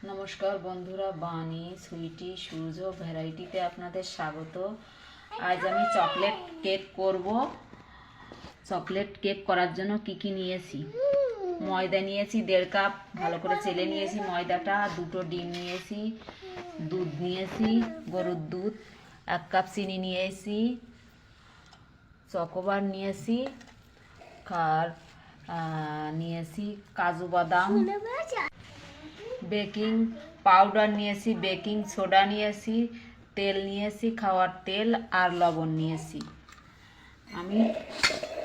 নমস্কার বন্ধুরা, বানি সুইটি সূর্য ভ্যারাইটিতে আপনাদের স্বাগত। আজ আমি চকলেট কেক করব। চকলেট কেক করার জন্য কি কি নিয়েছি? ময়দা নিয়েছি 1.5 কাপ, ভালো করে চেলে নিয়েছি ময়দাটা। 2টো ডিম নিয়েছি, দুধ নিয়েছি, গরুর দুধ, 1 কাপ চিনি নিয়েছি, চকোবার নিয়েছি, আর নিয়েছি কাজু বাদাম, বেকিং পাউডার নিয়েছি, বেকিং সোডা নিয়েছি, তেল নিয়েছি, খাওয়ার তেল আর লবণ নিয়েছি। আমি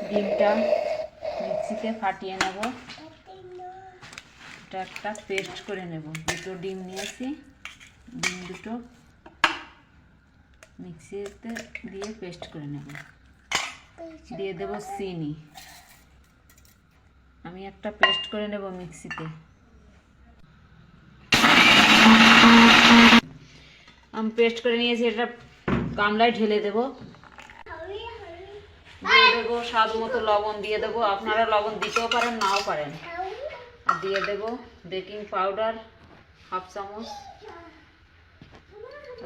ডিমটা মিক্সিতে ফাটিয়ে নেব, এটা একটা পেস্ট করে নেব। 2টো ডিম নিয়েছি, ডিম 2টো মিক্সিতে দিয়ে পেস্ট করে নেব। দিয়ে দেব চিনি, আমি একটা পেস্ট করে নেব মিক্সিতে। আমি পেস্ট করে নিয়েছি, এটা গামলায় ঢেলে দেব। দিয়ে দেবো স্বাদ মতো লবণ দিয়ে দেবো, আপনারা লবণ দিতেও পারেন নাও পারেন। আর দিয়ে দেব বেকিং পাউডার 1/2 চামচ,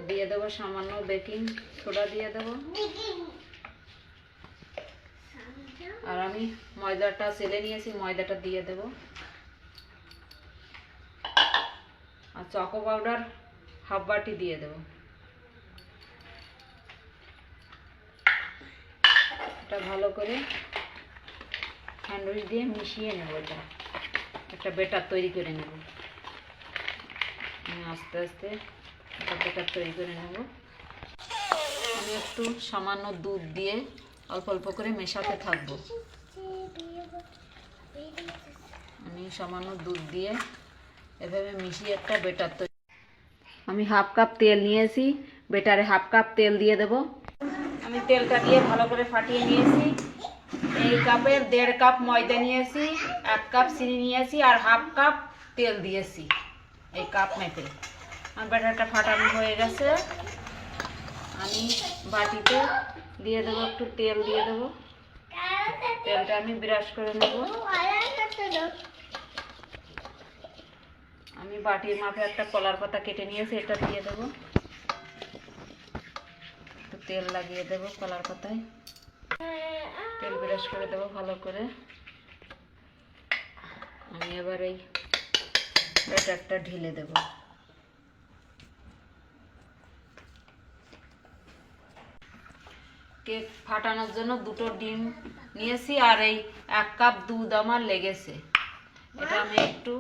দিয়ে দেবো সামান্য বেকিং সোডা দিয়ে দেবো। আর আমি ময়দাটা চেলে নিয়েছি, ময়দাটা দিয়ে দেব। আর চকো পাউডার 1/2 বাটি দিয়ে দেব। এটা ভালো করে হ্যান্ড উইচ দিয়ে মিশিয়ে নেব। এটা একটা বেটার তৈরি করে নেব। আমি আস্তে আস্তে একটা বেটার তৈরি করে নেব। আমি একটু সামান্য দুধ দিয়ে অল্প অল্প করে মেশাতে থাকবো। আমি সামান্য দুধ দিয়ে এভাবে মিশিয়ে একটা বেটার তৈরি। আমি 1/2 কাপ তেল নিয়েছি, বেটারে 1/2 কাপ তেল দিয়ে দেব। আমি তেলটা দিয়ে ভালো করে ফাটিয়ে নিয়েছি। এই কাপের 1.5 কাপ ময়দা নিয়েছি, 1 কাপ চিনি নিয়েছি আর 1/2 কাপ তেল দিয়েছি এই কাপ মেপে। আমার ব্যাটারটা ফাটানো হয়ে গেছে। আমি বাটিতে দিয়ে দেবো, একটু তেল দিয়ে দেবো। তেলটা আমি ব্রাশ করে নেব। আমি বাটির মাপে একটা কলার পাতা কেটে নিয়েছি, এটা দিয়ে দেবো। একটু তেল লাগিয়ে দেবো কলার পাতায়, তেল ব্রাশ করে দেবো ভালো করে। আমি এবার এই ব্যাটারটা ঢেলে দেব। কেক ফাটানোর জন্য 2টো ডিম নিয়েছি আর এই 1 কাপ দুধ আমার লেগেছে। এটা আমি একটু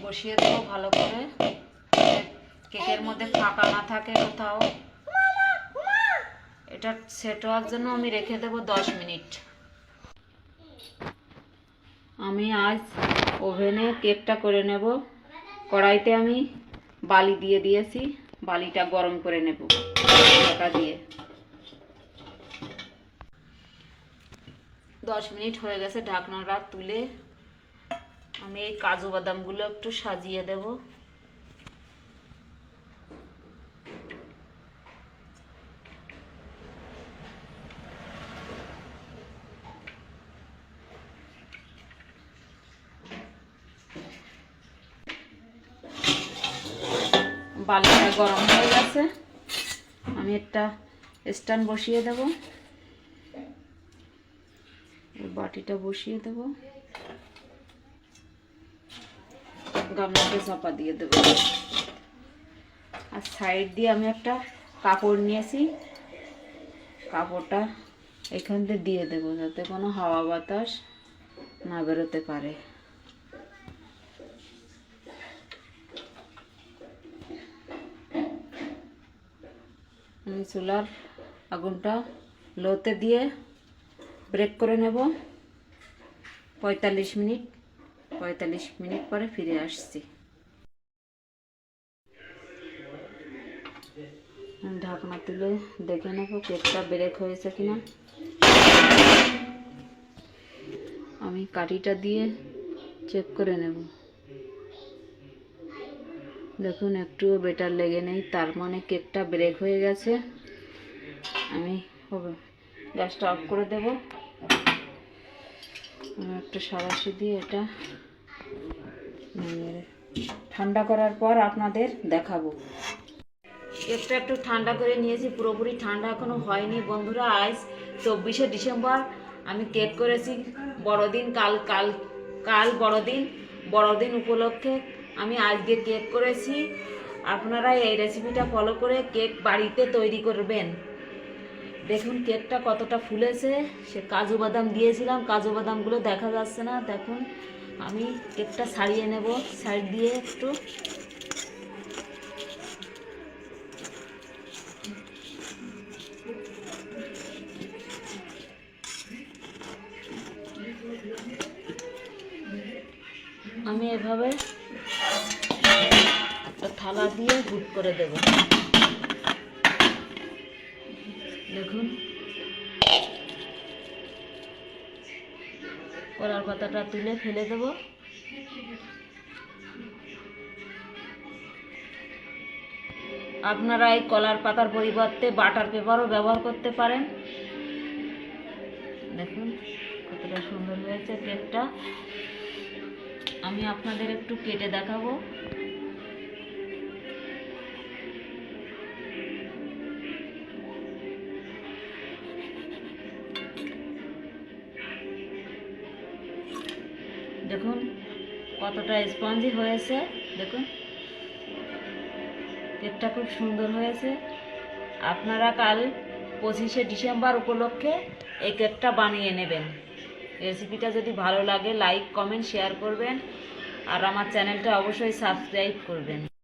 বসিয়ে দেবো ভালো করে, কেকের মধ্যে ফাঁকা না থাকে কোথাও। এটা সেট হওয়ার জন্য আমি রেখে দেবো 10 মিনিট। আমি আজ ওভেনে কেকটা করে নেব। কড়াইতে আমি বালি দিয়ে দিয়েছি, বালিটা গরম করে নেব ঢাকা দিয়ে। 10 মিনিট হয়ে গেছে, ঢাকনাটা তুলে আমি এই কাজু বাদামগুলো একটু সাজিয়ে দেব। বালিটা গরম হয়ে গেছে, আমি একটা স্ট্যান্ড বসিয়ে দেব। বাটিটা বসিয়ে দেব, গামলাতে চাপা দিয়ে দেব। আর সাইড দিয়ে আমি একটা কাপড় নিয়েছি, কাপড়টা এখান থেকে দিয়ে দেবো যাতে কোনো হাওয়া বাতাস না বেরোতে পারে। আমি চুলার আগুনটা লোতে দিয়ে ব্রেক করে নেব। 45 মিনিট পরে ফিরে আসছি। ঢাকনা তুলে দেখে নেব কেকটা ব্রেক হয়েছে কিনা। আমি কাঠিটা দিয়ে চেক করে নেব। দেখুন একটুও বেটার লেগে নেই, তার মানে কেকটা ব্রেক হয়ে গেছে। আমি গ্যাসটা অফ করে দেব। আমি একটা সাঁড়াশি দিয়ে এটা ঠান্ডা করার পর আপনাদের দেখাবো। কেকটা একটু ঠান্ডা করে নিয়েছি, পুরোপুরি ঠান্ডা এখনো হয়নি বন্ধুরা। আজ 24শে ডিসেম্বর, আমি কেক করেছি বড়দিন। কাল কাল কাল বড়দিন উপলক্ষে আমি আজকে কেক করেছি। আপনারা এই রেসিপিটা ফলো করে কেক বাড়িতে তৈরি করবেন। দেখুন কেকটা কতটা ফুলেছে। সে কাজু বাদাম দিয়েছিলাম, কাজু বাদামগুলো দেখা যাচ্ছে না। দেখুন আমি কেকটা ছাড়িয়ে নেব, সাইড দিয়ে একটু। আমি এভাবে একটা থালা দিয়ে গুট করে দেব। দেখুন কলার পাতাটা তুলে ফেলে দেব। আপনারা এই কলার পাতার পরিবর্তে বাটার পেপারও ব্যবহার করতে পারেন। দেখুন কতটা সুন্দর হয়েছে কেকটা। আমি আপনাদের একটু কেটে দেখাবো। দেখুন কতটা স্পঞ্জি হয়েছে। দেখুন কেকটা খুব সুন্দর হয়েছে। আপনারা কাল 25শে ডিসেম্বর উপলক্ষে এই কেকটা বানিয়ে নেবেন। রেসিপিটা যদি ভালো লাগে লাইক কমেন্ট শেয়ার করবেন, আর আমার চ্যানেলটা অবশ্যই সাবস্ক্রাইব করবেন।